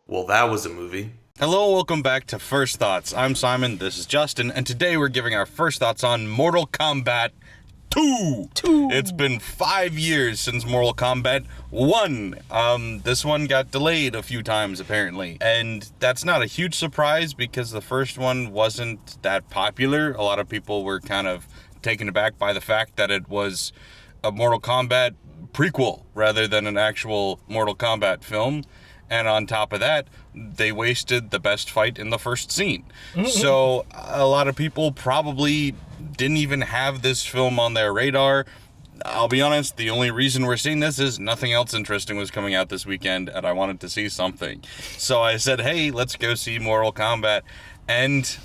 Well, that was a movie. Hello, welcome back to First Thoughts. I'm Simon, this is Justin, and today we're giving our first thoughts on Mortal Kombat 2. It's been 5 years since Mortal Kombat 1. This one got delayed a few times, apparently. And that's not a huge surprise because the first one wasn't that popular. A lot of people were kind of taken aback by the fact that it was a Mortal Kombat prequel rather than an actual Mortal Kombat film. And on top of that, they wasted the best fight in the first scene. So a lot of people probably didn't even have this film on their radar. I'll be honest, the only reason we're seeing this is nothing else interesting was coming out this weekend, and I wanted to see something. So I said, hey, let's go see Mortal Kombat. And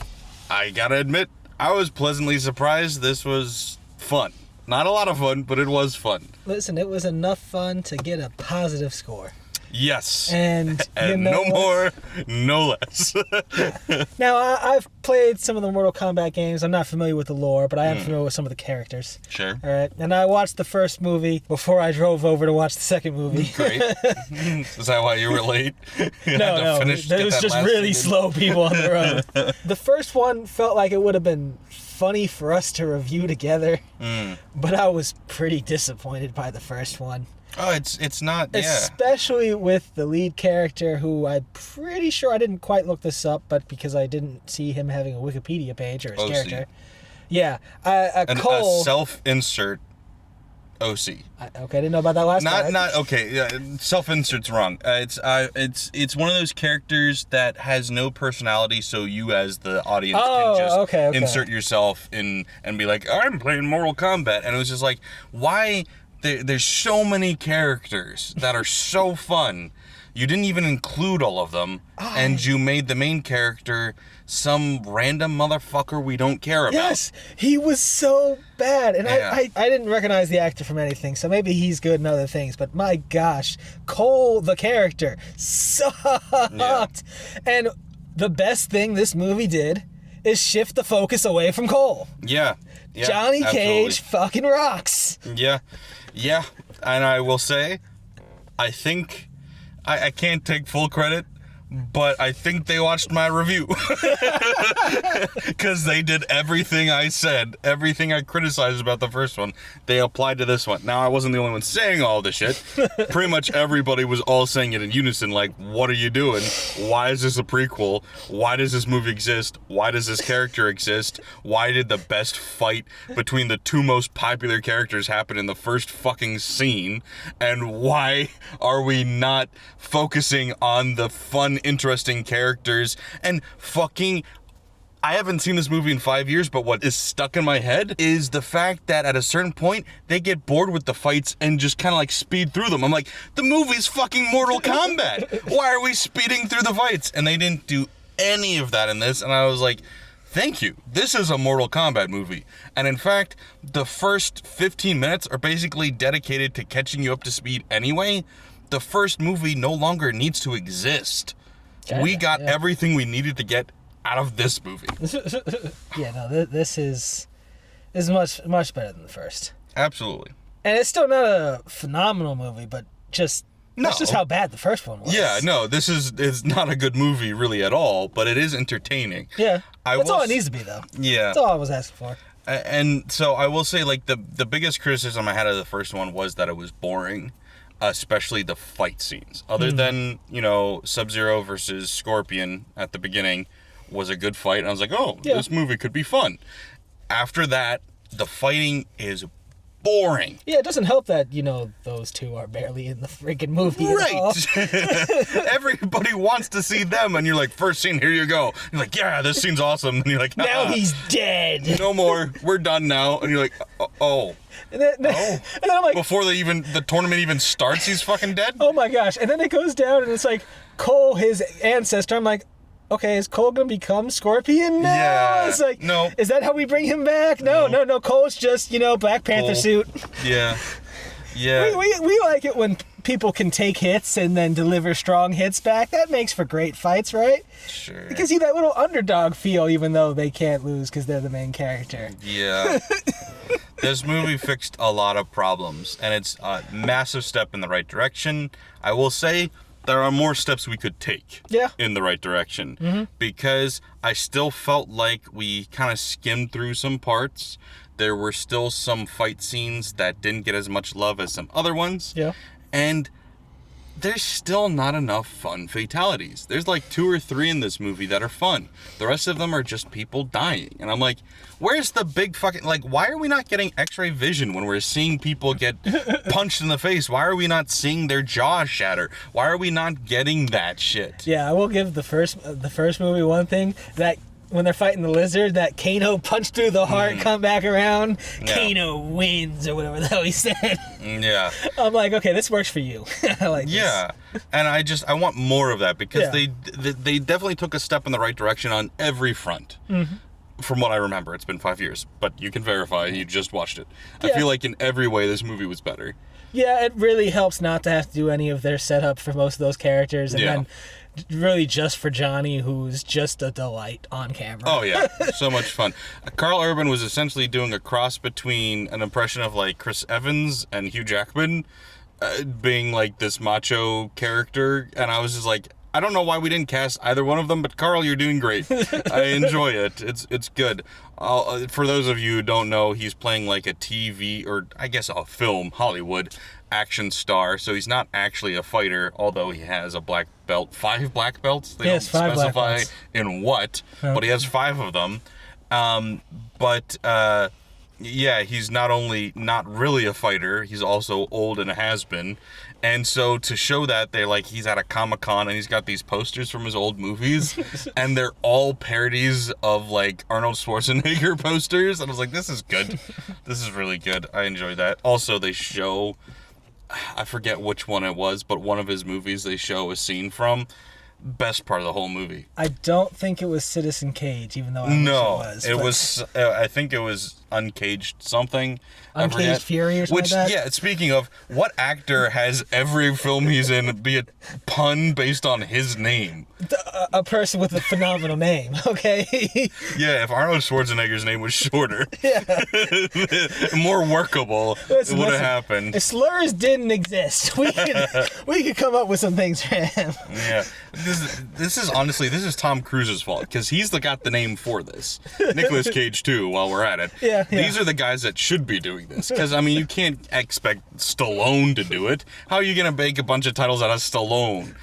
I gotta admit, I was pleasantly surprised. This was fun. Not a lot of fun, but it was fun. Listen, it was enough fun to get a positive score. Yes. And no more, no less. Now, I've played some of the Mortal Kombat games. I'm not familiar with the lore, but I am familiar with some of the characters. Sure. All right. And I watched the first movie before I drove over to watch the second movie. Great. Is that why you were late? No. There was just really slow people on the road. The first one felt like it would have been funny for us to review together, but I was pretty disappointed by the first one. Oh, it's not, yeah. Especially with the lead character, who I'm pretty sure, I didn't quite look this up, but because I didn't see him having a Wikipedia page or his character. Yeah. Cole. A self-insert OC. Okay, I didn't know about that last part. Okay, yeah, self-insert's wrong. It's one of those characters that has no personality, so you as the audience can just insert yourself in and be like, I'm playing Mortal Kombat. And it was just like, why... There's so many characters that are so fun. You didn't even include all of them, and you made the main character some random motherfucker we don't care about. Yes, he was so bad, and I didn't recognize the actor from anything, so maybe he's good in other things, but my gosh, Cole, the character, sucked. Yeah. And the best thing this movie did is shift the focus away from Cole. Yeah. Johnny Cage fucking rocks. Yeah, and I will say, I think, I can't take full credit, but I think they watched my review. Because they did everything I said, everything I criticized about the first one, they applied to this one. Now, I wasn't the only one saying all this shit. Pretty much everybody was all saying it in unison, like, what are you doing? Why is this a prequel? Why does this movie exist? Why does this character exist? Why did the best fight between the two most popular characters happen in the first fucking scene? And why are we not focusing on the fun, interesting characters and fucking... I haven't seen this movie in 5 years, but what is stuck in my head is the fact that at a certain point, they get bored with the fights and just kind of like speed through them. I'm like, the movie's fucking Mortal Kombat. Why are we speeding through the fights? And they didn't do any of that in this, and I was like, thank you. This is a Mortal Kombat movie. And in fact, the first 15 minutes are basically dedicated to catching you up to speed anyway. The first movie no longer needs to exist. We got everything we needed to get out of this movie. This is much better than the first. Absolutely. And it's still not a phenomenal movie, but that's just how bad the first one was. Yeah, no, it's not a good movie really at all, but it is entertaining. Yeah, that's all it needs to be, though. Yeah. That's all I was asking for. And so I will say, like, the biggest criticism I had of the first one was that it was boring. Especially the fight scenes. Other than, Sub-Zero versus Scorpion at the beginning was a good fight. And I was like, this movie could be fun. After that, the fighting is boring. Yeah, it doesn't help that, those two are barely in the freaking movie at all. Everybody wants to see them, and you're like, first scene, here you go. You're like, yeah, this scene's awesome. And you're like, now he's dead. No more. We're done now. And you're like, oh. And then I'm like, before the tournament even starts, he's fucking dead? Oh my gosh. And then it goes down, and it's like, Cole, his ancestor. I'm like, okay, is Cole gonna become Scorpion now? Yeah. It's like, no. Is that how we bring him back? No. Cole's just, Black Panther suit. Yeah. We like it when people can take hits and then deliver strong hits back. That makes for great fights, right? Sure. It gives you that little underdog feel, even though they can't lose because they're the main character. Yeah. This movie fixed a lot of problems, and it's a massive step in the right direction. I will say, there are more steps we could take in the right direction. Because I still felt like we kind of skimmed through some parts. There were still some fight scenes that didn't get as much love as some other ones. Yeah. And there's still not enough fun fatalities. There's like 2 or 3 in this movie that are fun. The rest of them are just people dying. And I'm like, where's the big fucking... Like, why are we not getting x-ray vision when we're seeing people get punched in the face? Why are we not seeing their jaw shatter? Why are we not getting that shit? Yeah, I will give the first movie one thing, that when they're fighting the lizard, that Kano punch through the heart, come back around, Kano wins, or whatever the hell he said. Yeah. I'm like, okay, this works for you. I like this. Yeah. And I want more of that, because they definitely took a step in the right direction on every front. From what I remember. It's been 5 years, but you can verify, you just watched it. I feel like in every way this movie was better. Yeah, it really helps not to have to do any of their setup for most of those characters, and then really just for Johnny, who's just a delight on camera. Oh yeah, so much fun. Carl Urban was essentially doing a cross between an impression of like Chris Evans and Hugh Jackman, being like this macho character, and I was just like, I don't know why we didn't cast either one of them, but Carl, you're doing great. I enjoy it. It's good. For those of you who don't know, he's playing like a TV, or I guess a film, Hollywood action star. So he's not actually a fighter, although he has a black belt, 5 black belts. They don't 5 black specify belts. in what, but he has 5 of them. Yeah, he's not only not really a fighter, he's also old and a has-been. And so to show that, they're like, he's at a Comic-Con and he's got these posters from his old movies, and they're all parodies of like Arnold Schwarzenegger posters. And I was like, this is good. This is really good. I enjoyed that. Also, they show, I forget which one it was, but one of his movies they show a scene from. Best part of the whole movie. I don't think it was Citizen Cage, even though I wish it was. I think it was Uncaged something. Uncaged Fury or something like that? Yeah, speaking of, what actor has every film he's in be a pun based on his name? A person with a phenomenal name, okay? Yeah, if Arnold Schwarzenegger's name was shorter, more workable, it would have happened. If slurs didn't exist, we could come up with some things for him. Yeah. This is Tom Cruise's fault, because he's got the name for this. Nicolas Cage too, while we're at it. Yeah. These are the guys that should be doing this, because I mean, you can't expect Stallone to do it. How are you gonna make a bunch of titles out of Stallone?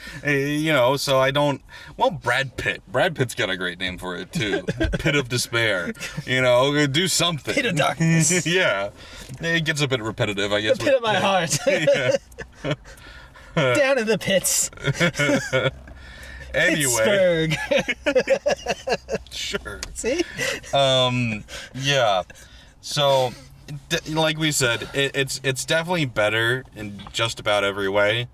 So I don't. Well, Brad Pitt's got a great name for it too. Pit of Despair. Do something. Pit of Darkness. Yeah, it gets a bit repetitive, I guess. The pit of my heart. Down in the pits. Anyway. Pittsburgh. Sure. See? Yeah. So, like we said, it's definitely better in just about every way.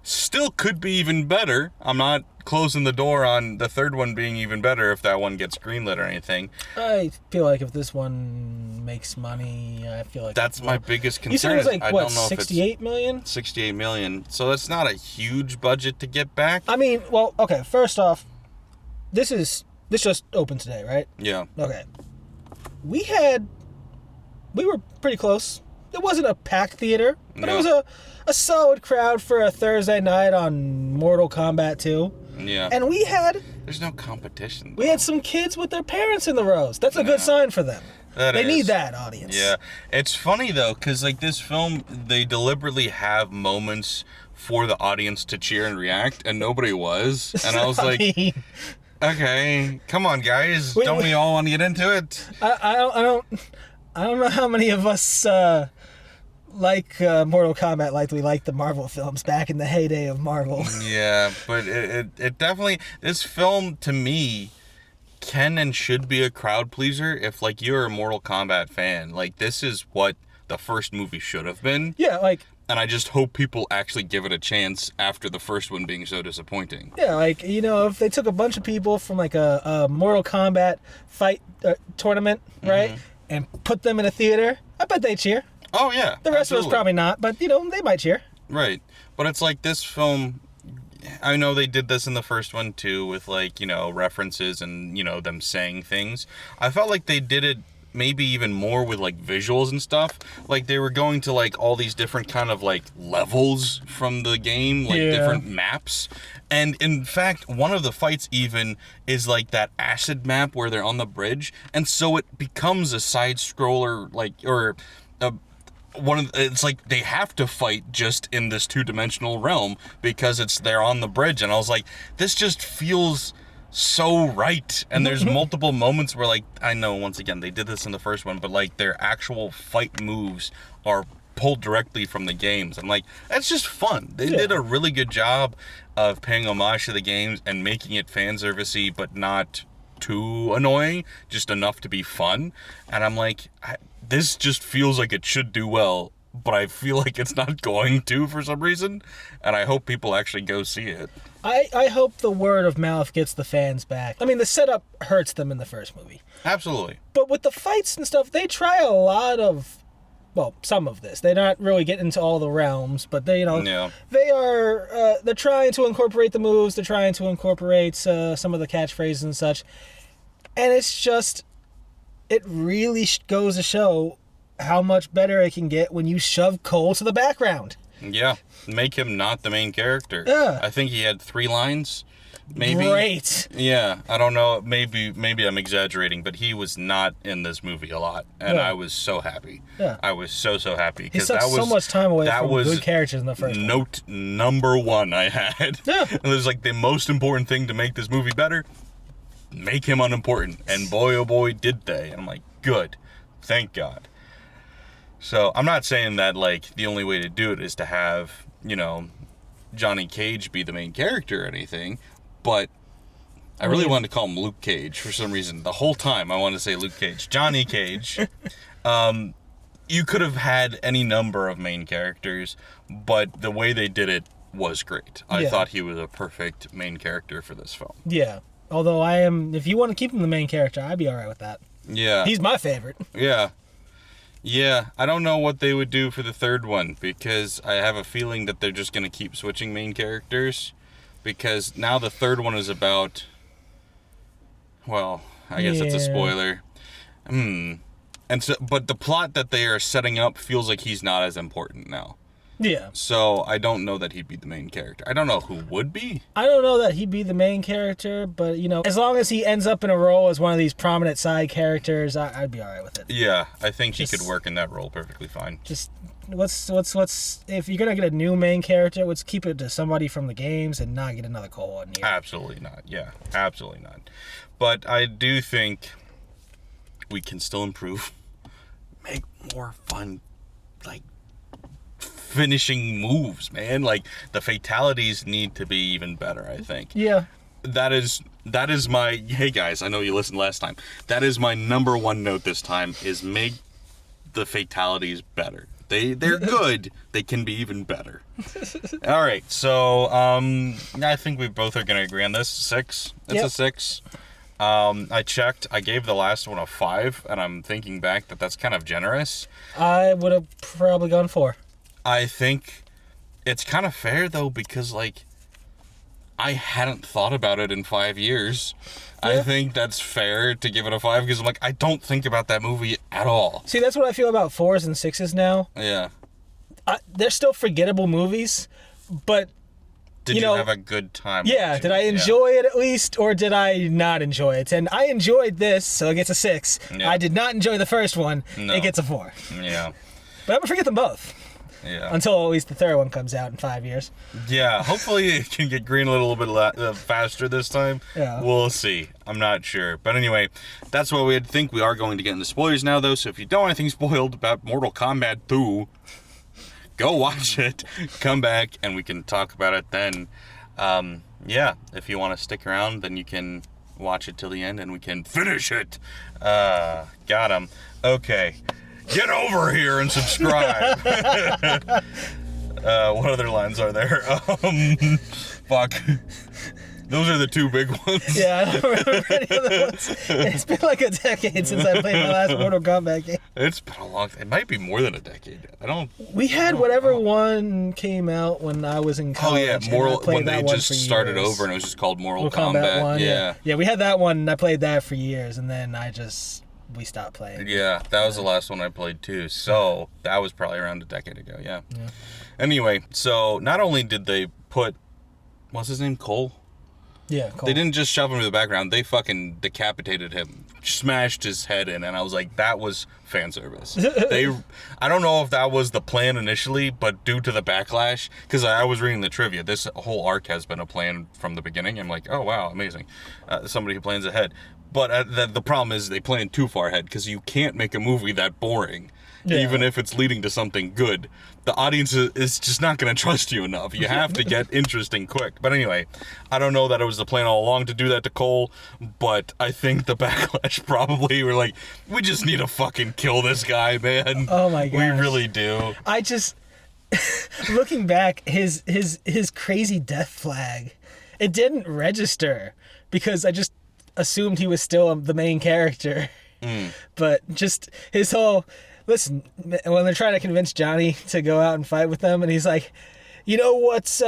Still could be even better. I'm not closing the door on the third one being even better if that one gets greenlit or anything. I feel like if this one makes money, I feel like that's my biggest concern. You said it was like, I what, don't know 68 million? 68 million. So that's not a huge budget to get back. I mean, well, okay, first off, this just opened today, right? Yeah. Okay. We were pretty close. It wasn't a packed theater, but it was a solid crowd for a Thursday night on Mortal Kombat 2. Yeah. And there's no competition, though. We had some kids with their parents in the rows. That's a good sign for them. They need that audience. Yeah. It's funny, though, because, like, this film, they deliberately have moments for the audience to cheer and react, and nobody was. And I was like, okay, come on, guys. Don't we all want to get into it? I don't know how many of us like Mortal Kombat like we liked the Marvel films back in the heyday of Marvel. Yeah, but it definitely, this film to me can and should be a crowd pleaser. If like you're a Mortal Kombat fan, like this is what the first movie should have been. Yeah, like. And I just hope people actually give it a chance after the first one being so disappointing. Yeah, like, if they took a bunch of people from like a Mortal Kombat fight tournament, right, and put them in a theater, I bet they'd cheer. Oh, yeah. The rest of us probably not, but, they might cheer. Right. But it's like this film, I know they did this in the first one, too, with, like, references and, them saying things. I felt like they did it maybe even more with like visuals and stuff. Like they were going to like all these different kind of like levels from the game, like different maps. And in fact, one of the fights even is like that acid map where they're on the bridge, and so it becomes a side scroller, like, or it's like they have to fight just in this 2-dimensional realm because they're on the bridge. And I was like, this just feels so right. And there's multiple moments where, like, I know once again they did this in the first one, but like their actual fight moves are pulled directly from the games. I'm like, that's just fun. They did a really good job of paying homage to the games and making it fan servicey, but not too annoying, just enough to be fun. And I'm like, this just feels like it should do well, but I feel like it's not going to for some reason, and I hope people actually go see it. I hope the word of mouth gets the fans back. I mean, the setup hurts them in the first movie. Absolutely. But with the fights and stuff, they try a lot of, well, some of this. They're not really getting into all the realms, but they, they are, they're trying to incorporate the moves, they're trying to incorporate some of the catchphrases and such. And it's just, it really goes to show how much better it can get when you shove Cole to the background. Yeah, make him not the main character. Yeah. I think he had 3 lines, maybe. Great. Yeah, I don't know. Maybe I'm exaggerating, but he was not in this movie a lot, and I was so happy. Yeah. I was so happy He because sucked that was so much time away that from was good characters in the first one. Note number 1 I had. Yeah. And it was like the most important thing to make this movie better. Make him unimportant, and boy oh boy did they. And I'm like, good, thank God. So I'm not saying that like the only way to do it is to have, Johnny Cage be the main character or anything, but I really wanted to call him Luke Cage for some reason. The whole time I wanted to say Luke Cage. Johnny Cage. You could have had any number of main characters, but the way they did it was great. I thought he was a perfect main character for this film. Yeah. Although if you want to keep him the main character, I'd be all right with that. Yeah. He's my favorite. Yeah. Yeah, I don't know what they would do for the third one, because I have a feeling that they're just going to keep switching main characters, because now the third one is about, well, I guess it's a spoiler. And so, but the plot that they are setting up feels like he's not as important now. Yeah. So I don't know that he'd be the main character. I don't know who would be. I don't know that he'd be the main character, but as long as he ends up in a role as one of these prominent side characters, I'd be all right with it. Yeah, I think he could work in that role perfectly fine. Just let's if you're gonna get a new main character, let's keep it to somebody from the games and not get another Cole in here. Absolutely not. Yeah, absolutely not. But I do think we can still improve. Make more fun, like, finishing moves, man. Like, the fatalities need to be even better, I think. Yeah. That is my, hey guys, I know you listened last time. That is my number 1 note this time, is make the fatalities better. They're good. They can be even better. All right, so I think we both are going to agree on this. 6. It's a 6. I checked. I gave the last one a 5, and I'm thinking back that's kind of generous. I would have probably gone 4. I think it's kind of fair, though, because, like, I hadn't thought about it in 5 years. Yeah. I think that's fair to give it a 5, because I'm like, I don't think about that movie at all. See, that's what I feel about 4s and 6s now. Yeah. They're still forgettable movies, but Did you have a good time? Yeah, did I enjoy it at least, or did I not enjoy it? And I enjoyed this, so it gets a 6. Yeah. I did not enjoy the first one. No. It gets a 4. Yeah. But I'm going to forget them both. Yeah. Until at least the third one comes out in 5 years. Yeah, hopefully it can get green a little bit faster this time. Yeah. We'll see. I'm not sure. But anyway, that's what we think. We are going to get into spoilers now, though, so if you don't want anything spoiled about Mortal Kombat 2, go watch it, come back, and we can talk about it then. Yeah, if you want to stick around, then you can watch it till the end, and we can finish it. Got him. Okay. Get over here and subscribe. What other lines are there? Fuck. Those are the 2 big ones. Yeah, I don't remember any other ones. It's been like a decade since I played my last Mortal Kombat game. It's been a long time. It might be more than a decade. We had whatever one came out when I was in college. Oh yeah, when they just started over and it was just called Mortal Kombat 1. Yeah. Yeah, we had that one and I played that for years, and then I just we stopped playing. Yeah, that was the last one I played too. So that was probably around a decade ago. Yeah. Anyway, so not only did they put, what's his name, Cole? Yeah, Cole. They didn't just shove him to the background. They fucking decapitated him, smashed his head in, and I was like, that was fan service. I don't know if that was the plan initially, but due to the backlash, because I was reading the trivia, this whole arc has been a plan from the beginning. I'm like, oh wow, amazing. Somebody who plans ahead. But the problem is they plan too far ahead, because you can't make a movie that boring, even if it's leading to something good. The audience is just not going to trust you enough. You have to get interesting quick. But anyway, I don't know that it was the plan all along to do that to Cole, but I think the backlash probably were like, we just need to fucking kill this guy, man. Oh my gosh. We really do. I just, looking back, his crazy death flag, it didn't register because I just assumed he was still the main character. But just his whole... Listen, when they're trying to convince Johnny to go out and fight with them, and he's like, you know what,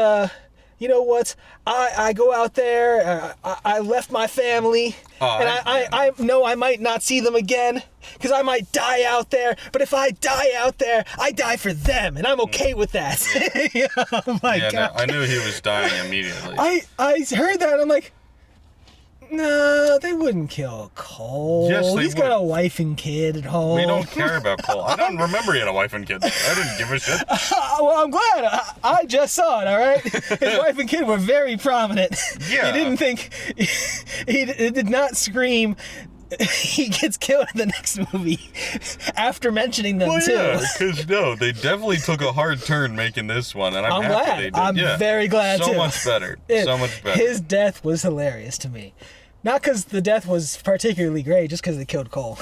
I go out there, I left my family, and I know I might not see them again, because I might die out there, but if I die out there, I die for them, and I'm okay with that. Oh my God. No, I knew he was dying immediately. I heard that, and I'm like, no, they wouldn't kill Cole. Yes, He's got a wife and kid at home. We don't care about Cole. I don't remember he had a wife and kids. I didn't give a shit. Well, I'm glad. I just saw it, all right? His wife and kid were very prominent. Yeah. He didn't think... He did not scream... He gets killed in the next movie after mentioning them, too. Yeah, because, no, they definitely took a hard turn making this one, and I'm happy glad. they did. I'm very glad, so too. Much better. So much better. His death was hilarious to me. Not because the death was particularly great, just because they killed Cole.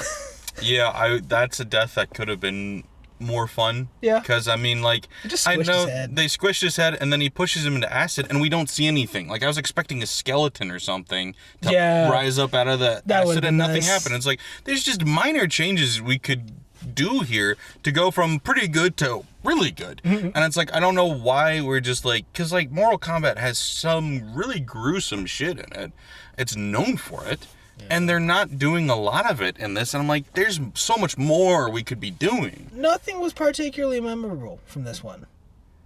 Yeah, that's a death that could have been more fun. Yeah. Because, I mean, like, I know they squished his head, and then he pushes him into acid, and we don't see anything. Like, I was expecting a skeleton or something to rise up out of the acid, and nothing happened. It's like, there's just minor changes we could do here to go from pretty good to really good. And it's like, I don't know why we're just like, because, like, Mortal Kombat has some really gruesome shit in it. It's known for it. And they're not doing a lot of it in this. And I'm like, there's so much more we could be doing. Nothing was particularly memorable from this one.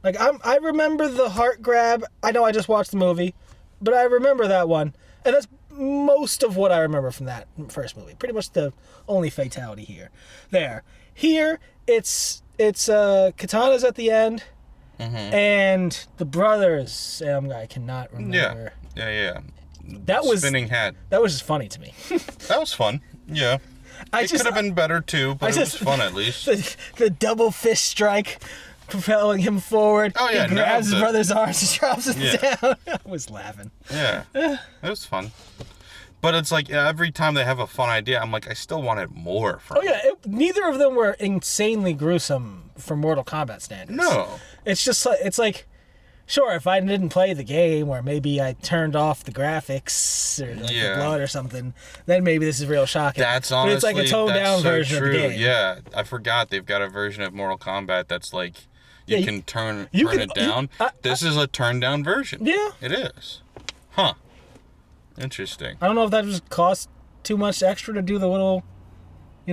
Like, I remember the heart grab. I know I just watched the movie, but I remember that one. And that's most of what I remember from that first movie. Pretty much the only fatality here. Here, it's Katana's at the end. And the brothers, I cannot remember. Yeah. That was spinning hat. That was just funny to me. That was fun. Yeah. It could have been better too, but it was fun at least. The double fist strike propelling him forward. Oh yeah, he grabs his brother's arms and drops him down. I was laughing. Yeah. It was fun. But it's like every time they have a fun idea, I'm like, I still wanted more from neither of them were insanely gruesome for Mortal Kombat standards. No. It's just like, sure, if I didn't play the game, or maybe I turned off the graphics or the blood or something, then maybe this is real shocking. That's honestly, but it's like a toned down version of the game. Yeah, I forgot they've got a version of Mortal Kombat that's like you can turn it down. This is a turned down version. Yeah, it is. Huh. Interesting. I don't know if that just cost too much extra to do the little,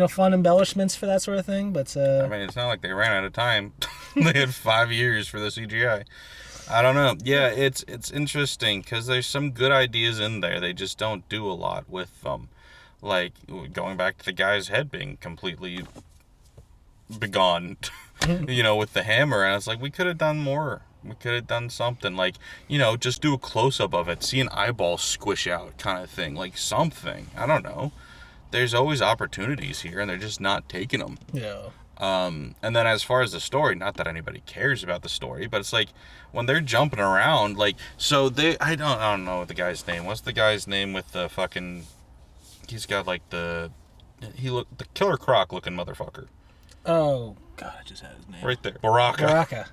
fun embellishments for that sort of thing, but I mean, it's not like they ran out of time. They had 5 years for the CGI. I don't know. Yeah, it's interesting because there's some good ideas in there. They just don't do a lot with them. Like, going back to the guy's head being completely begone, with the hammer. And it's like, we could have done more. We could have done something. Like, just do a close-up of it. See an eyeball squish out kind of thing. Like, something. I don't know. There's always opportunities here, and they're just not taking them. Yeah. And then as far as the story, not that anybody cares about the story, but it's like when they're jumping around, like, so I don't know what the guy's name. What's the guy's name with the fucking, he's got like the Killer Croc looking motherfucker. Oh, God, I just had his name. Right there. Baraka.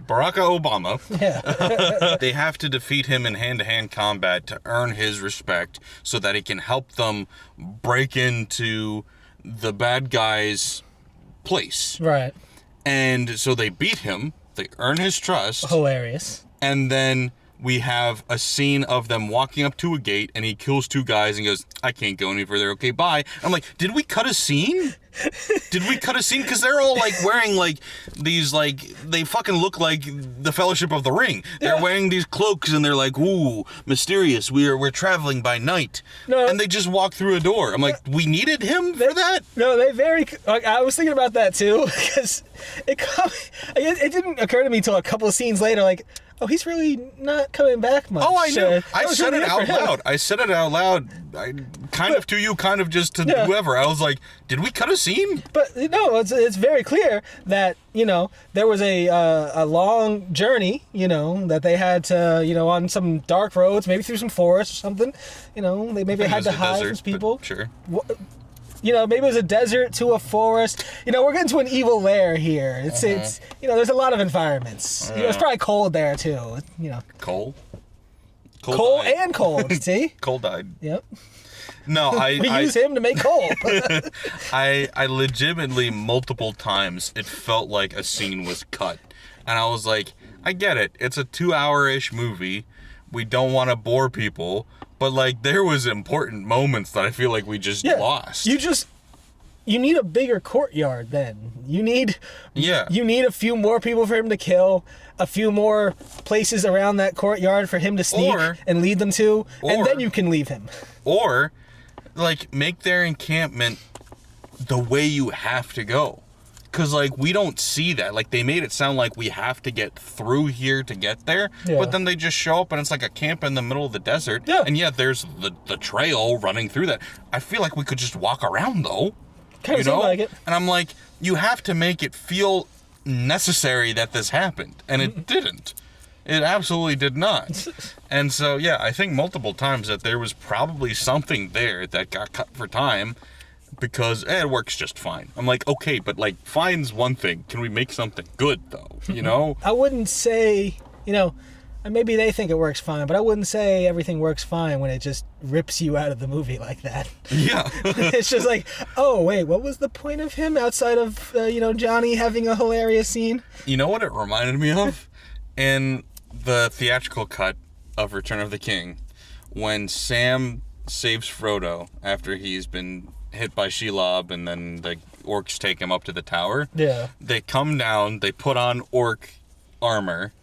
Baraka Obama. Yeah. They have to defeat him in hand-to-hand combat to earn his respect so that he can help them break into the bad guys' place. Right. And so they beat him, they earn his trust. Hilarious. And then we have a scene of them walking up to a gate, and he kills 2 guys and goes, I can't go any further. Okay, bye. I'm like, did we cut a scene? Did we cut a scene? Because they're all like wearing like these like they fucking look like the Fellowship of the Ring. They're wearing these cloaks and they're like, ooh, mysterious. We're traveling by night. No, and they just walk through a door. I'm like, we needed him for that? No, they very. Like, I was thinking about that too because it didn't occur to me till a couple of scenes later. Like, oh, he's really not coming back much. Oh, I knew. I said it out loud. I said it out loud. Kind of to you, kind of just to whoever. I was like, did we cut a scene? But no, it's very clear that, there was a long journey, that they had to, on some dark roads, maybe through some forest or something. They maybe had to hide from people. Sure. Maybe it was a desert to a forest. We're getting to an evil lair here. It's there's a lot of environments. It's probably cold there too. Cold? Cold and cold. See? Cole died. Yep. No, we use him to make coal. I legitimately multiple times it felt like a scene was cut, and I was like, I get it. It's a 2-hour-ish movie. We don't want to bore people, but like there was important moments that I feel like we just lost. You need a bigger courtyard then. You need a few more people for him to kill, a few more places around that courtyard for him to sneak and lead them to, and then you can leave him. Or, like, make their encampment the way you have to go. Because, like, we don't see that. Like, they made it sound like we have to get through here to get there. Yeah. But then they just show up and it's like a camp in the middle of the desert. Yeah. And there's the trail running through that. I feel like we could just walk around, though. Kind of seemed like it. And I'm like, you have to make it feel necessary that this happened. And it didn't. It absolutely did not. And so, I think multiple times that there was probably something there that got cut for time because it works just fine. I'm like, okay, but like, fine's one thing. Can we make something good, though? I wouldn't say, maybe they think it works fine, but I wouldn't say everything works fine when it just rips you out of the movie like that. Yeah. It's just like, oh, wait, what was the point of him outside of, Johnny having a hilarious scene? You know what it reminded me of? In the theatrical cut of Return of the King, when Sam saves Frodo after he's been hit by Shelob and then the orcs take him up to the tower. Yeah. They come down, they put on orc armor,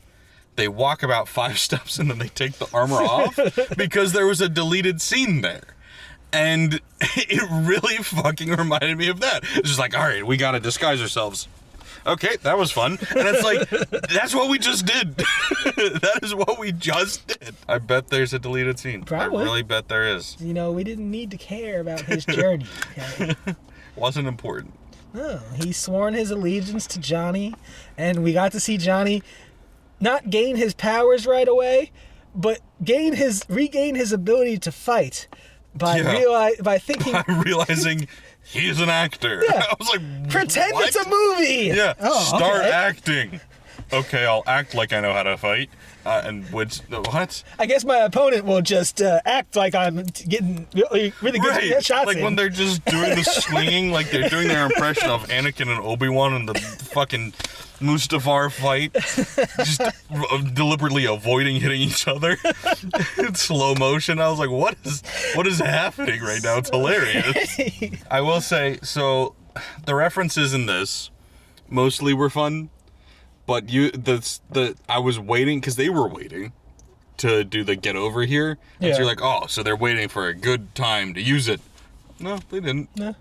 they walk about 5 steps and then they take the armor off because there was a deleted scene there. And it really fucking reminded me of that. It's just like, all right, we gotta disguise ourselves. Okay, that was fun. And it's like, that's what we just did. That is what we just did. I bet there's a deleted scene. Probably. I really bet there is. We didn't need to care about his journey. Okay? Wasn't important. No, he's sworn his allegiance to Johnny, and we got to see Johnny not gain his powers right away, but regain his ability to fight by thinking... By realizing... He's an actor. Yeah. I was like, pretend what? It's a movie. Yeah. Start acting. Okay, I'll act like I know how to fight. What? I guess my opponent will just act like I'm getting really good shots. Like when they're just doing the swinging, like they're doing their impression of Anakin and Obi-Wan in the fucking Mustafar fight, just deliberately avoiding hitting each other in slow motion. I was like, what is happening right now? It's hilarious. I will say, so the references in this mostly were fun. But I was waiting because they were waiting to do the get over here. And so you're like, oh, so they're waiting for a good time to use it. No, they didn't. No.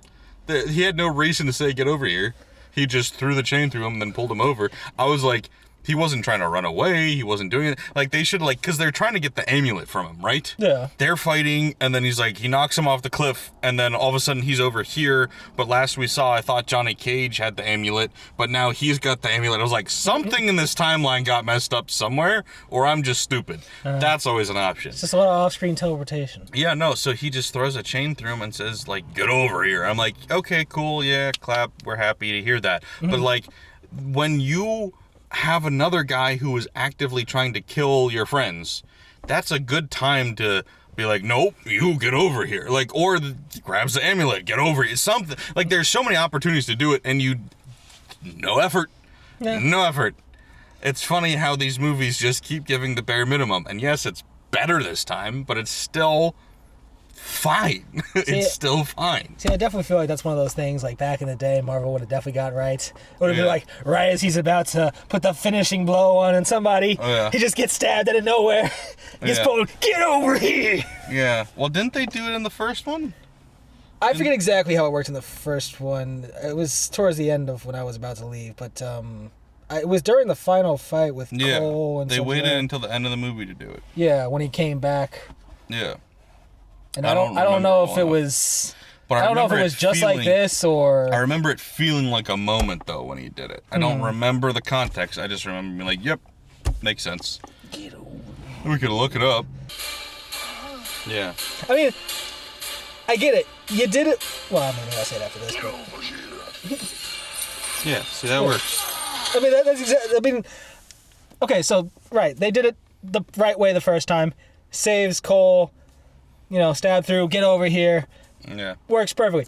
He had no reason to say get over here. He just threw the chain through him and then pulled him over. I was like, he wasn't trying to run away. He wasn't doing it. Like, they should, like, because they're trying to get the amulet from him, right? Yeah. They're fighting, and then he's like, he knocks him off the cliff, and then all of a sudden he's over here. But last we saw, I thought Johnny Cage had the amulet, but now he's got the amulet. I was like, something in this timeline got messed up somewhere, or I'm just stupid. That's always an option. It's just a lot of off-screen teleportation. Yeah, no, so he just throws a chain through him and says, like, get over here. I'm like, okay, cool, yeah, clap, we're happy to hear that. Mm-hmm. But, like, when you have another guy who is actively trying to kill your friends, that's a good time to be like, nope, you get over here. Like, or grabs the amulet, get over here. Something. Like, there's so many opportunities to do it, and no effort. Yeah. No effort. It's funny how these movies just keep giving the bare minimum. And yes, it's better this time, but it's still fine. It's still fine. See, I definitely feel like that's one of those things, like back in the day, Marvel would have definitely got right. It would have been like, right as he's about to put the finishing blow on somebody, he just gets stabbed out of nowhere. He gets pulled, get over here! Yeah. Well, didn't they do it in the first one? I forget exactly how it worked in the first one. It was towards the end of when I was about to leave, but it was during the final fight with Cole and they waited until the end of the movie to do it. Yeah, when he came back. Yeah. And I don't know if it was... But I don't know if it was just like this or... I remember it feeling like a moment, though, when he did it. I don't remember the context. I just remember being like, yep, makes sense. Get over. We could look it up. Yeah. I mean, I get it. You did it... Well, I mean, I'll say that for this, but... Yeah, see, that works. I mean, that's exactly... I mean... Okay, so, right, they did it the right way the first time. Saves Cole... stab through, get over here. Yeah. Works perfectly.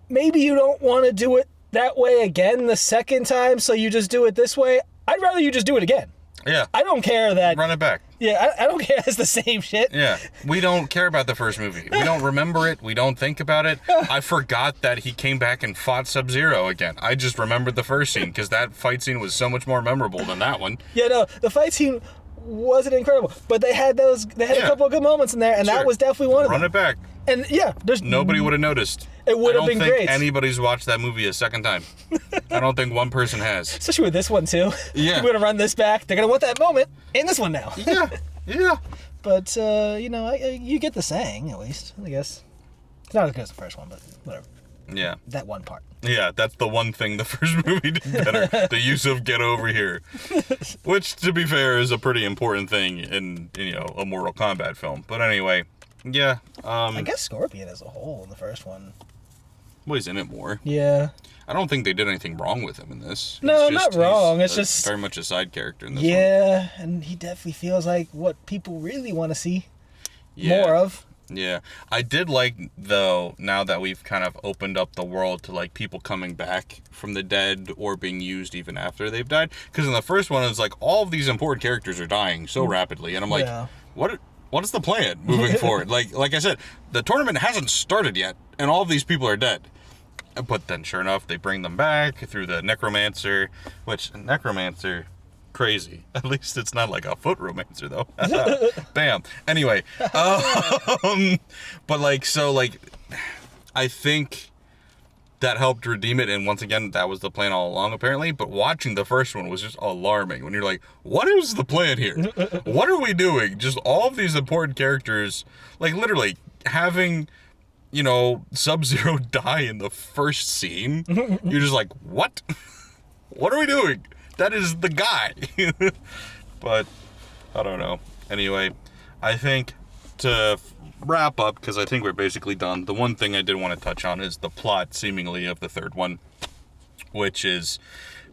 Maybe you don't want to do it that way again the second time, so you just do it this way. I'd rather you just do it again. Yeah. I don't care that... Run it back. Yeah, I don't care it's the same shit. Yeah. We don't care about the first movie. We don't remember it. We don't think about it. I forgot that he came back and fought Sub-Zero again. I just remembered the first scene, because that fight scene was so much more memorable than that one. Yeah, no, the fight scene... wasn't incredible, but they had a couple of good moments in there, and that was definitely one of them. Run it back. And there's nobody would have noticed. It would have been great. I don't think anybody's watched that movie a second time. I don't think one person has. Especially with this one too. Yeah. We're gonna run this back. They're gonna want that moment in this one now. Yeah. But you get the saying at least. I guess it's not as good as the first one, but whatever. Yeah. That one part. Yeah, that's the one thing the first movie did better. The use of "get over here," which, to be fair, is a pretty important thing in a Mortal Kombat film. But anyway, yeah. I guess Scorpion as a whole in the first one. Well, he's in it more. Yeah. I don't think they did anything wrong with him in this. No, not wrong. It's just very much a side character in this. Yeah, and he definitely feels like what people really want to see more of. Yeah, I did like, though, now that we've kind of opened up the world to, like, people coming back from the dead or being used even after they've died. Because in the first one, it's like, all of these important characters are dying so rapidly. And I'm like, what is the plan moving forward? Like I said, the tournament hasn't started yet, and all of these people are dead. But then, sure enough, they bring them back through the Necromancer, which, Necromancer... crazy. At least it's not like a foot romancer, though. Bam. Anyway, but I think that helped redeem it, and once again, that was the plan all along, apparently. But watching the first one was just alarming. When you're like, what is the plan here? What are we doing? Just all of these important characters, like literally having, Sub-Zero die in the first scene. You're just like, what? What are we doing? That is the guy. But I don't know. Anyway, I think to wrap up, because I think we're basically done, the one thing I did want to touch on is the plot, seemingly, of the third one, which is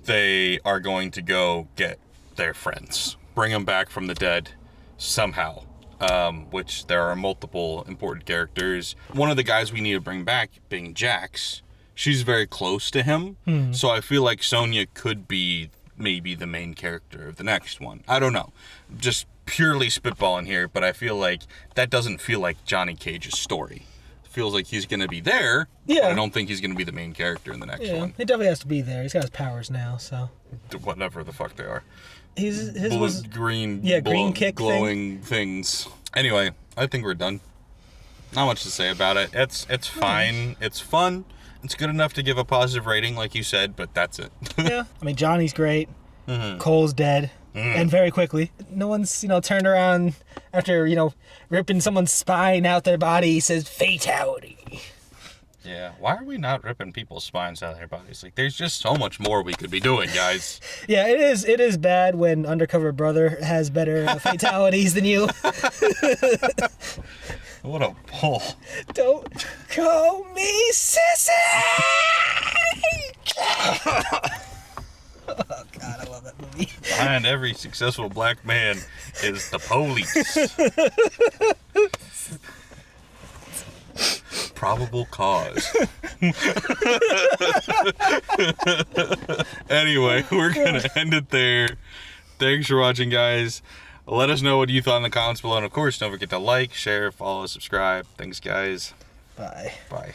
they are going to go get their friends, bring them back from the dead somehow, which there are multiple important characters. One of the guys we need to bring back being Jax. She's very close to him, so I feel like Sonya could be maybe the main character of the next one. I don't know. Just purely spitballing here, but I feel like that doesn't feel like Johnny Cage's story. It feels like he's going to be there, but I don't think he's going to be the main character in the next one. He definitely has to be there. He's got his powers now, so... Whatever the fuck they are. His Blue, was... green, green kick glowing things. Anyway, I think we're done. Not much to say about it. It's fine. It's fun. It's good enough to give a positive rating, like you said, but that's it. Yeah. I mean, Johnny's great. Cole's dead. And very quickly. No one's, turned around after, ripping someone's spine out their body. He says, fatality. Yeah. Why are we not ripping people's spines out of their bodies? Like, there's just so much more we could be doing, guys. Yeah, it is bad when Undercover Brother has better fatalities than you. What a pull. Don't call me sissy! Oh, God, I love that movie. Behind every successful black man is the police. probable cause. Anyway, we're going to end it there. Thanks for watching, guys. Let us know what you thought in the comments below. And, of course, don't forget to like, share, follow, subscribe. Thanks, guys. Bye. Bye.